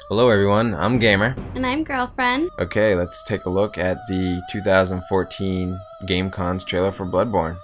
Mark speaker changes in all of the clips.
Speaker 1: Hello everyone, I'm Gamer.
Speaker 2: And I'm Girlfriend.
Speaker 1: Okay, let's take a look at the 2014 Gamescom trailer for Bloodborne.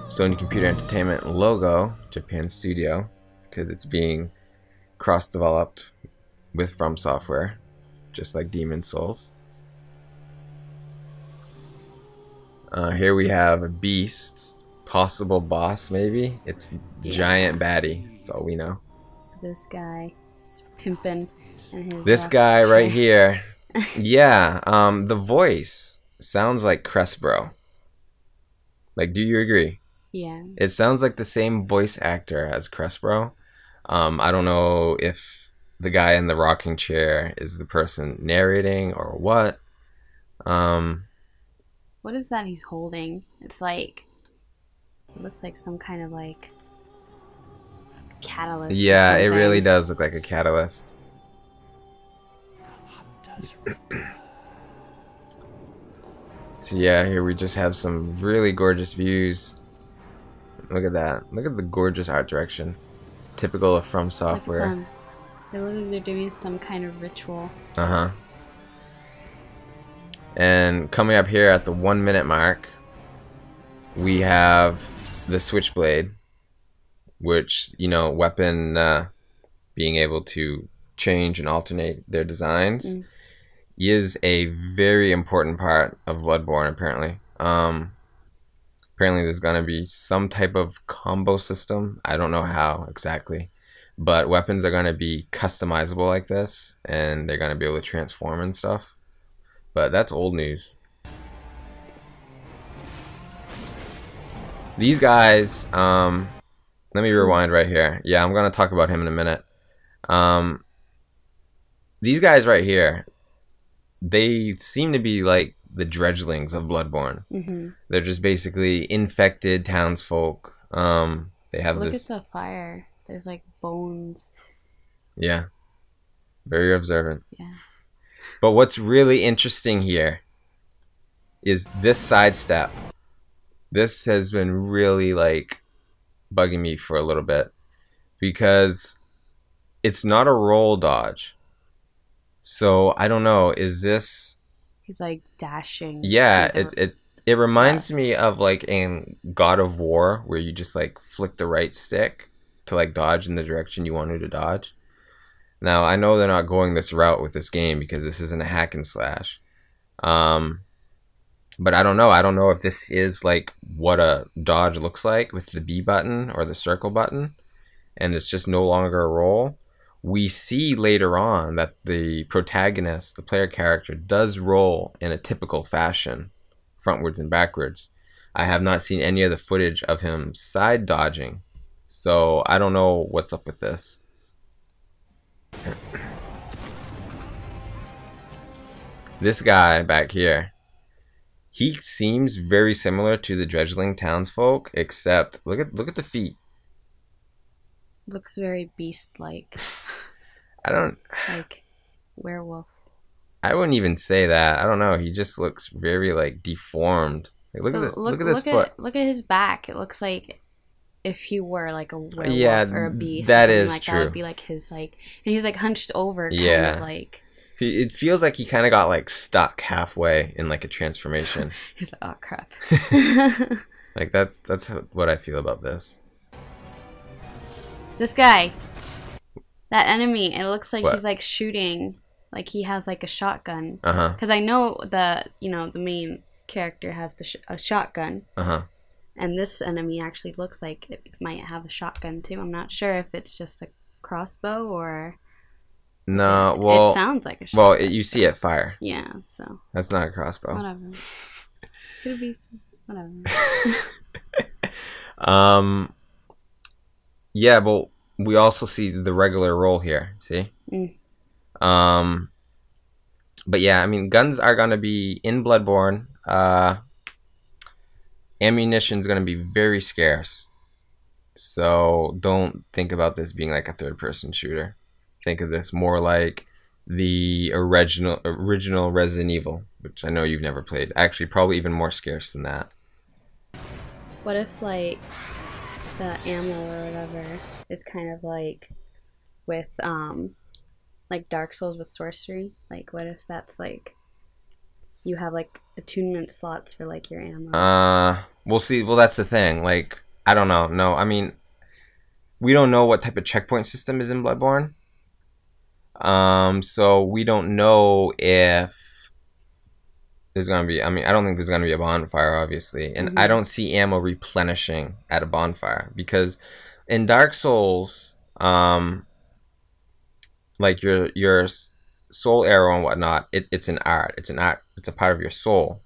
Speaker 1: Sony Computer Entertainment logo, Japan Studio, because it's being cross-developed with From Software, just like Demon Souls. Here we have a beast, possible boss maybe. It's giant baddie, that's all we know.
Speaker 2: This guy is pimping and his
Speaker 1: This guy right here. Yeah, the voice sounds like Crespro. Like, do you agree?
Speaker 2: Yeah.
Speaker 1: It sounds like the same voice actor as Crespro. I don't know if the guy in the rocking chair is the person narrating or what.
Speaker 2: What is that he's holding? It's like, it looks like some kind of like catalyst.
Speaker 1: Yeah, it really does look like a catalyst. So yeah, here we just have some really gorgeous views. Look at that. Look at the gorgeous art direction. Typical of From Software.
Speaker 2: They look like they're doing some kind of ritual.
Speaker 1: Uh-huh. And coming up here at the 1 minute mark, we have the Switchblade, which, you know, weapon being able to change and alternate their designs is a very important part of Bloodborne, apparently. Apparently there's going to be some type of combo system. I don't know how exactly, but weapons are going to be customizable like this, and they're going to be able to transform and stuff. But that's old news. These guys, let me rewind right here. Yeah, I'm going to talk about him in a minute. These guys right here, they seem to be like the dredgelings of Bloodborne. They're just basically infected townsfolk. They have
Speaker 2: Look at the fire. There's like bones.
Speaker 1: Yeah. Very observant.
Speaker 2: Yeah.
Speaker 1: But what's really interesting here is this sidestep. This has been really like bugging me for a little bit because it's not a roll dodge. So I don't know, is this...
Speaker 2: He's like dashing.
Speaker 1: Yeah, it reminds me of like in God of War where you just like flick the right stick to like dodge in the direction you wanted to dodge. Now I know they're not going this route with this game because this isn't a hack and slash. But I don't know. I don't know if this is like what a dodge looks like with the B button or the circle button, and it's just no longer a roll. We see later on that the protagonist, the player character, does roll in a typical fashion, frontwards and backwards. I have not seen any of the footage of him side dodging, so I don't know what's up with this. This guy back here, he seems very similar to the dredgeling townsfolk, except look at the feet.
Speaker 2: Looks very beast-like.
Speaker 1: I don't...
Speaker 2: Like werewolf.
Speaker 1: I wouldn't even say that. I don't know. He just looks very like deformed. Like, look at this foot.
Speaker 2: Look at his back. It looks like if he were like a werewolf or a beast.
Speaker 1: That
Speaker 2: or
Speaker 1: is
Speaker 2: like
Speaker 1: true.
Speaker 2: That would be like his like, and he's like hunched over.
Speaker 1: Yeah.
Speaker 2: Kinda like.
Speaker 1: It feels like he kind of got like stuck halfway in like a transformation.
Speaker 2: He's like, oh crap.
Speaker 1: Like that's what I feel about this.
Speaker 2: This guy, that enemy, it looks like
Speaker 1: What?
Speaker 2: he's like shooting, like he has like a shotgun.
Speaker 1: Uh-huh.
Speaker 2: Because I know that, you know, the main character has a shotgun.
Speaker 1: Uh-huh.
Speaker 2: And this enemy actually looks like it might have a shotgun too. I'm not sure if it's just a crossbow or...
Speaker 1: No, well...
Speaker 2: It sounds like a shotgun.
Speaker 1: Well, you see it fire.
Speaker 2: Yeah, so...
Speaker 1: That's not a crossbow.
Speaker 2: Whatever. Could be... Whatever.
Speaker 1: Yeah, but we also see the regular roll here. See? But yeah, I mean, guns are gonna be in Bloodborne. Ammunition's gonna be very scarce. So don't think about this being like a third-person shooter. Think of this more like the original Resident Evil, which I know you've never played. Actually, probably even more scarce than that.
Speaker 2: What if, like, the ammo or whatever is kind of like with like Dark Souls with sorcery. Like what if that's like you have like attunement slots for like your ammo?
Speaker 1: We'll see. Well, that's the thing. Like, I don't know. No, I mean, we don't know what type of checkpoint system is in Bloodborne. So we don't know if there's gonna be. I mean, I don't think there's gonna be a bonfire, obviously, and I don't see ammo replenishing at a bonfire because in Dark Souls, like your soul arrow and whatnot, it's an art. It's an art. It's a part of your soul.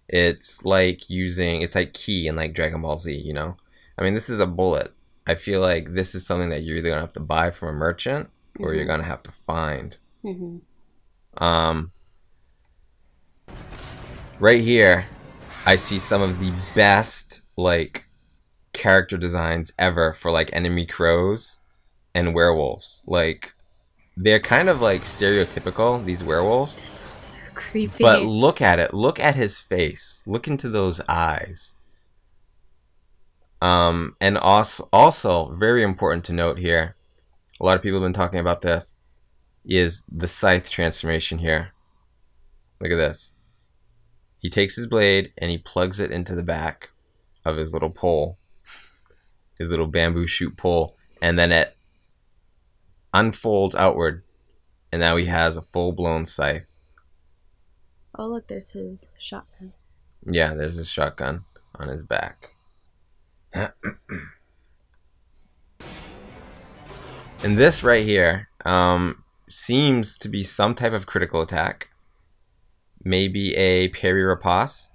Speaker 1: It's like key in like Dragon Ball Z. You know, I mean, this is a bullet. I feel like this is something that you're either gonna have to buy from a merchant or you're gonna have to find. Right here, I see some of the best like character designs ever for like enemy crows and werewolves. Like they're kind of like stereotypical, these werewolves.
Speaker 2: This is so creepy.
Speaker 1: But look at it. Look at his face. Look into those eyes. And also very important to note here, a lot of people have been talking about this, is the scythe transformation here. Look at this. He takes his blade and he plugs it into the back of his little pole, his little bamboo shoot pole, and then it unfolds outward, and now he has a full-blown scythe.
Speaker 2: Oh look, there's his shotgun.
Speaker 1: Yeah, there's a shotgun on his back. And this right here seems to be some type of critical attack. Maybe a parry riposte.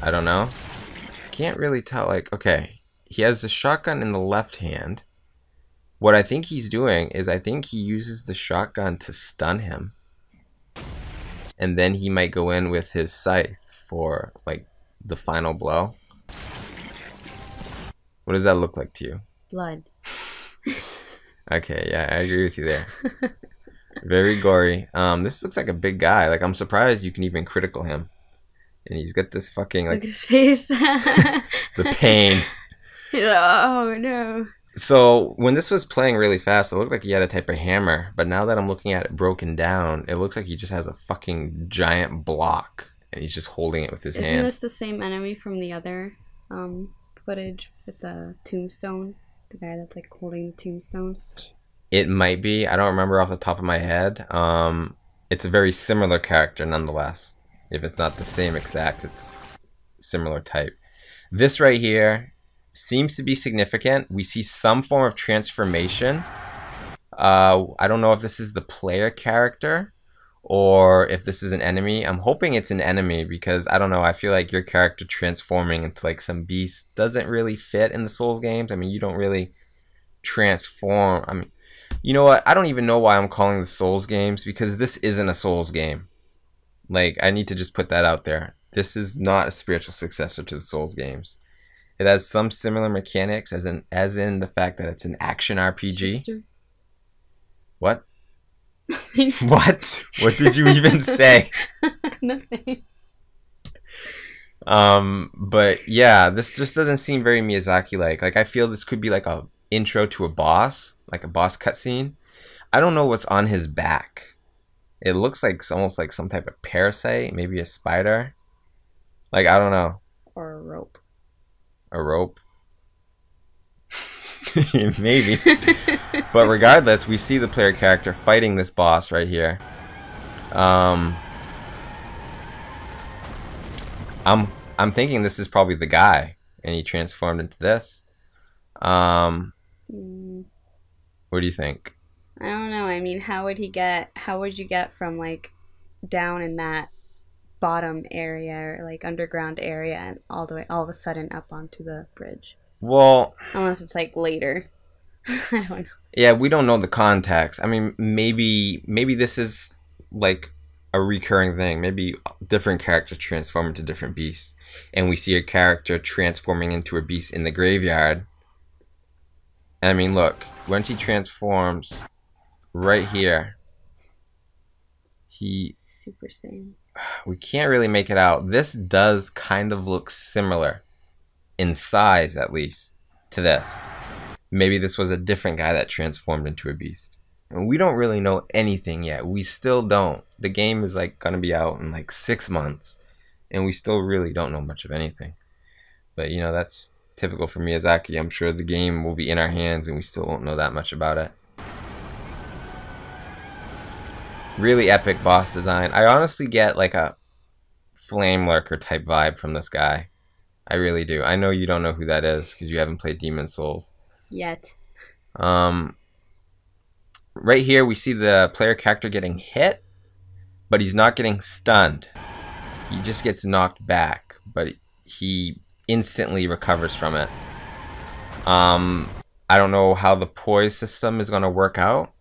Speaker 1: I don't know. Can't really tell. Like, okay, he has the shotgun in the left hand. What I think he's doing is I think he uses the shotgun to stun him. And then he might go in with his scythe for like the final blow. What does that look like to you?
Speaker 2: Blood.
Speaker 1: Okay, yeah, I agree with you there. Very gory. This looks like a big guy. Like, I'm surprised you can even critical him. And he's got this fucking, like...
Speaker 2: Look at his face.
Speaker 1: The pain.
Speaker 2: Oh, no.
Speaker 1: So, when this was playing really fast, it looked like he had a type of hammer. But now that I'm looking at it broken down, it looks like he just has a fucking giant block. And he's just holding it with his hand.
Speaker 2: Isn't this the same enemy from the other footage with the tombstone? The guy that's, like, holding the tombstone?
Speaker 1: It might be. I don't remember off the top of my head. It's a very similar character nonetheless. If it's not the same exact, it's similar type. This right here seems to be significant. We see some form of transformation. I don't know if this is the player character or if this is an enemy. I'm hoping it's an enemy because, I don't know, I feel like your character transforming into like some beast doesn't really fit in the Souls games. I mean, you don't really transform. I mean, you know what? I don't even know why I'm calling the Souls games because this isn't a Souls game. Like, I need to just put that out there. This is not a spiritual successor to the Souls games. It has some similar mechanics as in the fact that it's an action RPG.
Speaker 2: Sister?
Speaker 1: What? What? What did you even say?
Speaker 2: Nothing.
Speaker 1: But yeah, this just doesn't seem very Miyazaki-like. Like, I feel this could be like a intro to a boss, like a boss cutscene. I don't know what's on his back. It looks like almost like some type of parasite, maybe a spider. Like, I don't know.
Speaker 2: Or a rope.
Speaker 1: A rope? Maybe. But regardless, we see the player character fighting this boss right here. I'm thinking this is probably the guy, and he transformed into this. What do you think?
Speaker 2: I don't know. I mean, how would you get from like down in that bottom area or like underground area and all of a sudden up onto the bridge?
Speaker 1: Well,
Speaker 2: unless it's like later. I don't know.
Speaker 1: Yeah, we don't know the context. I mean, maybe this is like a recurring thing. Maybe different characters transform into different beasts, and we see a character transforming into a beast in the graveyard. I mean, look, when he transforms right here,
Speaker 2: Super Saiyan.
Speaker 1: We can't really make it out. This does kind of look similar in size, at least, to this. Maybe this was a different guy that transformed into a beast. And we don't really know anything yet. We still don't. The game is like gonna be out in like 6 months, and we still really don't know much of anything. But you know, that's typical for Miyazaki. I'm sure the game will be in our hands and we still won't know that much about it. Really epic boss design. I honestly get like a flame lurker type vibe from this guy. I really do. I know you don't know who that is because you haven't played Demon Souls
Speaker 2: yet.
Speaker 1: Right here we see the player character getting hit, but he's not getting stunned. He just gets knocked back, but he instantly recovers from it. I don't know how the poise system is going to work out.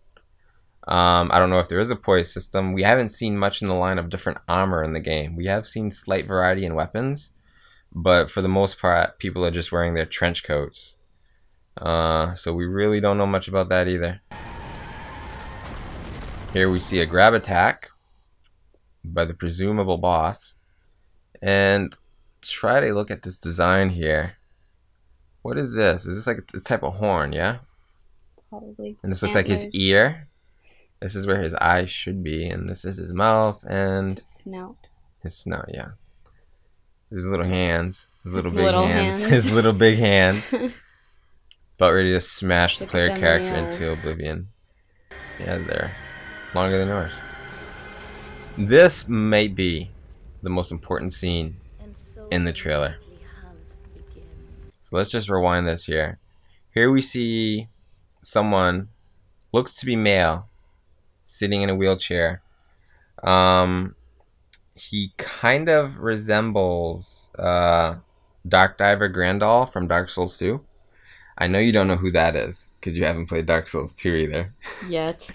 Speaker 1: I don't know if there is a poise system. We haven't seen much in the line of different armor in the game. We have seen slight variety in weapons, but for the most part, people are just wearing their trench coats. So we really don't know much about that either. Here we see a grab attack by the presumable boss. And try to look at this design here. What is this? Is this like a type of horn, yeah?
Speaker 2: Probably.
Speaker 1: And this looks like his ear. This is where his eyes should be, and this is his mouth and
Speaker 2: his snout.
Speaker 1: His snout, yeah. His little hands. His little
Speaker 2: His
Speaker 1: big
Speaker 2: little
Speaker 1: hands.
Speaker 2: hands.
Speaker 1: His little big hands. About ready to smash the
Speaker 2: Look
Speaker 1: player
Speaker 2: at them
Speaker 1: character
Speaker 2: nails.
Speaker 1: into oblivion. Yeah, they're longer than yours. This might be the most important scene in the trailer. So let's just rewind this here. Here we see someone, looks to be male, sitting in a wheelchair. He kind of resembles Dark Diver Grandal from Dark Souls 2. I know you don't know who that is because you haven't played Dark Souls 2 either.
Speaker 2: Yet.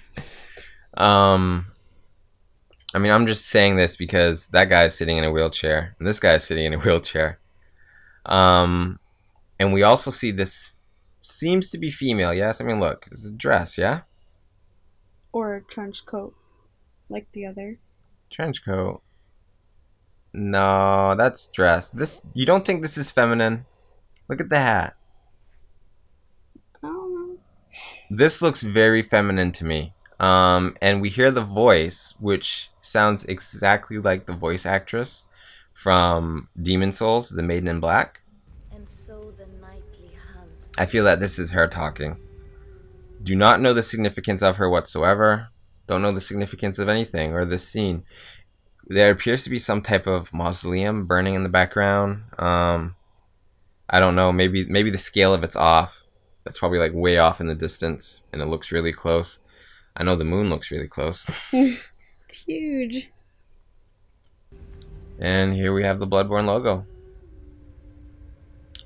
Speaker 1: I mean, I'm just saying this because that guy's sitting in a wheelchair, and this guy's sitting in a wheelchair. And we also see this seems to be female, yes? I mean, look, it's a dress, yeah?
Speaker 2: Or a trench coat, like the other.
Speaker 1: Trench coat. No, that's dress. This, you don't think this is feminine? Look at the hat.
Speaker 2: I don't know.
Speaker 1: This looks very feminine to me. And we hear the voice, which sounds exactly like the voice actress from Demon Souls, the Maiden in Black.
Speaker 3: And so the nightly hunt.
Speaker 1: I feel that this is her talking. Do not know the significance of her whatsoever. Don't know the significance of anything or this scene. There appears to be some type of mausoleum burning in the background. I don't know. Maybe the scale of it's off. That's probably like way off in the distance, and it looks really close. I know the moon looks really close.
Speaker 2: It's huge.
Speaker 1: And here we have the Bloodborne logo.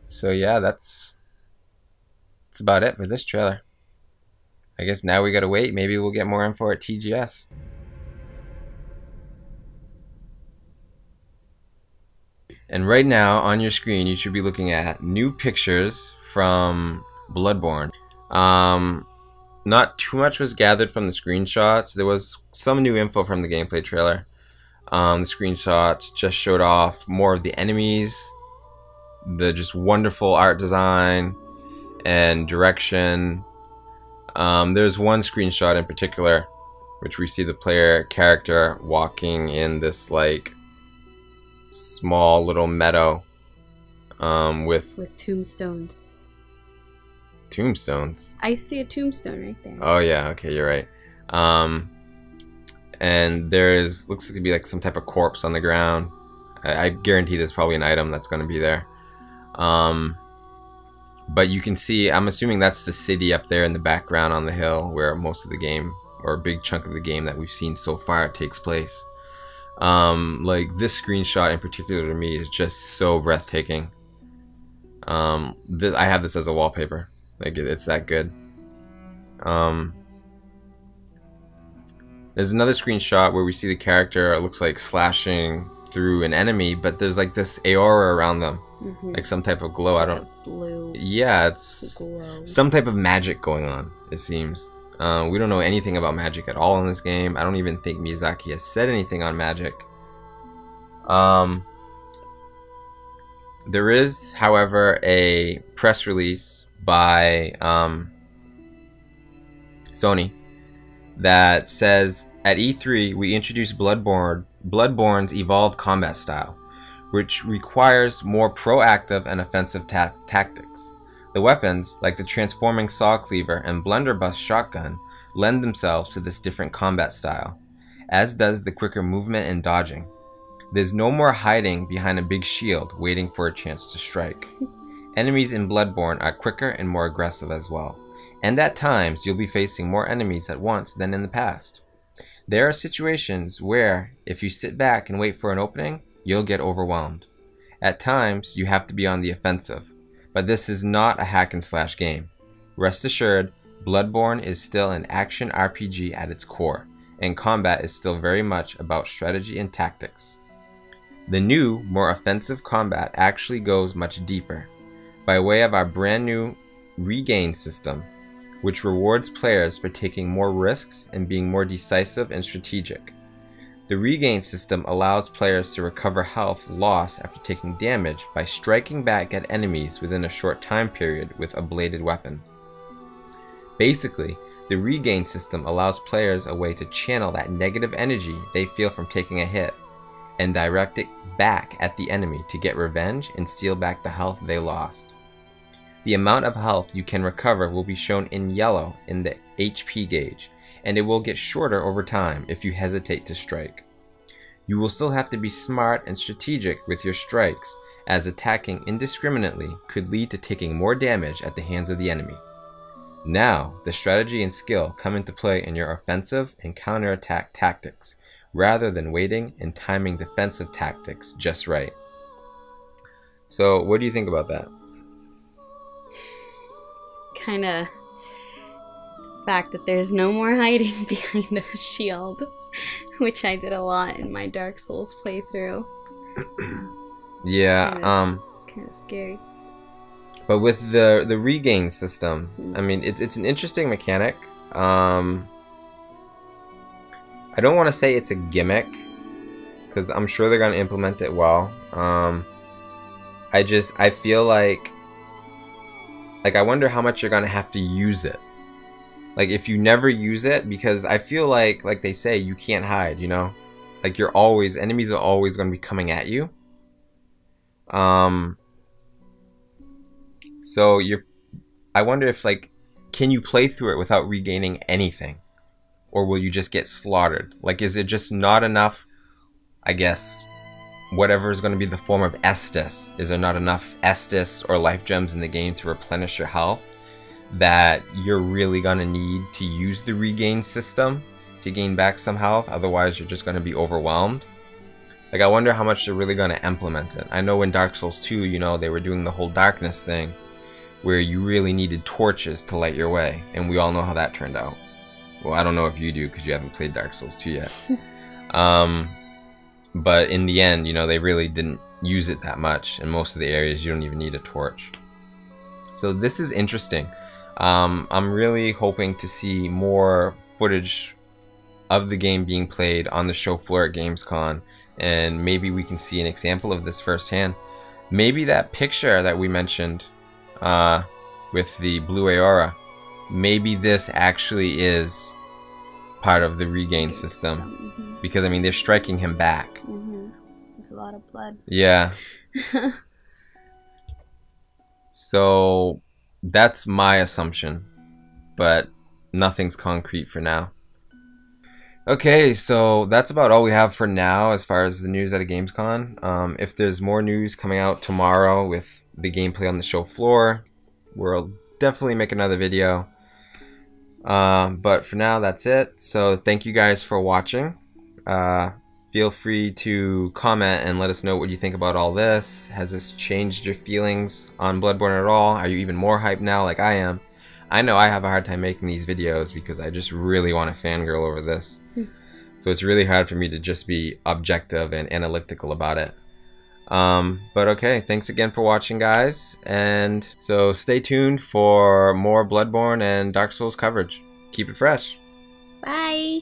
Speaker 1: So yeah, that's about it for this trailer. I guess now we gotta wait. Maybe we'll get more info at TGS. And right now on your screen, you should be looking at new pictures from Bloodborne. Not too much was gathered from the screenshots. There was some new info from the gameplay trailer. The screenshots just showed off more of the enemies, the just wonderful art design and direction. There's one screenshot in particular which we see the player character walking in this like small little meadow with
Speaker 2: tombstones.
Speaker 1: Tombstones.
Speaker 2: I see a tombstone right there.
Speaker 1: Oh yeah, okay, you're right. And there's looks to be like some type of corpse on the ground. I guarantee there's probably an item that's going to be there. But you can see, I'm assuming that's the city up there in the background on the hill where most of the game, or a big chunk of the game that we've seen so far, takes place. Like this screenshot in particular to me is just so breathtaking. I have this as a wallpaper. Like it's that good. There's another screenshot where we see the character, it looks like slashing through an enemy, but there's like this aura around them, like some type of glow.
Speaker 2: It's
Speaker 1: I
Speaker 2: like
Speaker 1: don't.
Speaker 2: a blue
Speaker 1: Yeah, it's
Speaker 2: glow.
Speaker 1: some type of magic going on. It seems. We don't know anything about magic at all in this game. I don't even think Miyazaki has said anything on magic. There is, however, a press release by Sony that says, at E3 we introduced Bloodborne's evolved combat style, which requires more proactive and offensive tactics. The weapons, like the transforming saw cleaver and blunderbuss shotgun, lend themselves to this different combat style, as does the quicker movement and dodging. There's no more hiding behind a big shield waiting for a chance to strike. Enemies in Bloodborne are quicker and more aggressive as well, and at times you'll be facing more enemies at once than in the past. There are situations where, if you sit back and wait for an opening, you'll get overwhelmed. At times, you have to be on the offensive, but this is not a hack and slash game. Rest assured, Bloodborne is still an action RPG at its core, and combat is still very much about strategy and tactics. The new, more offensive combat actually goes much deeper, by way of our brand new regain system, which rewards players for taking more risks and being more decisive and strategic. The regain system allows players to recover health lost after taking damage by striking back at enemies within a short time period with a bladed weapon. Basically, the regain system allows players a way to channel that negative energy they feel from taking a hit and direct it back at the enemy to get revenge and steal back the health they lost. The amount of health you can recover will be shown in yellow in the HP gauge, and it will get shorter over time if you hesitate to strike. You will still have to be smart and strategic with your strikes, as attacking indiscriminately could lead to taking more damage at the hands of the enemy. Now, the strategy and skill come into play in your offensive and counterattack tactics, rather than waiting and timing defensive tactics just right. So, what do you think about that?
Speaker 2: Kind of fact that there's no more hiding behind a shield, which I did a lot in my Dark Souls playthrough.
Speaker 1: Yeah,
Speaker 2: it's kind of scary.
Speaker 1: But with the regain system, I mean, it's an interesting mechanic. I don't want to say it's a gimmick, because I'm sure they're gonna implement it well. I feel like I wonder how much you're gonna have to use it. Like, if you never use it, because I feel like they say, you can't hide, you know? Like, enemies are always gonna be coming at you. So I wonder if, like, can you play through it without regaining anything? Or will you just get slaughtered? Like, is it just not enough, I guess, whatever is going to be the form of Estus? Is there not enough Estus or life gems in the game to replenish your health that you're really going to need to use the regain system to gain back some health? Otherwise, you're just going to be overwhelmed. Like, I wonder how much they're really going to implement it. I know in Dark Souls 2, you know, they were doing the whole darkness thing where you really needed torches to light your way, and we all know how that turned out. Well, I don't know if you do because you haven't played Dark Souls 2 yet. But in the end, you know, they really didn't use it that much. In most of the areas, you don't even need a torch. So this is interesting. I'm really hoping to see more footage of the game being played on the show floor at Gamescom, and maybe we can see an example of this firsthand. Maybe that picture that we mentioned with the blue Aora, maybe this actually is part of the regain system. Because, I mean, they're striking him back.
Speaker 2: There's a lot of blood.
Speaker 1: Yeah. So, that's my assumption. But nothing's concrete for now. Okay, so that's about all we have for now as far as the news out of Gamescom. If there's more news coming out tomorrow with the gameplay on the show floor, we'll definitely make another video. But for now, that's it. So thank you guys for watching. Feel free to comment and let us know what you think about all this. Has this changed your feelings on Bloodborne at all? Are you even more hyped now like I am? I know I have a hard time making these videos because I just really want to fangirl over this. So it's really hard for me to just be objective and analytical about it. But okay, thanks again for watching, guys. And so stay tuned for more Bloodborne and Dark Souls coverage. Keep it fresh.
Speaker 2: Bye!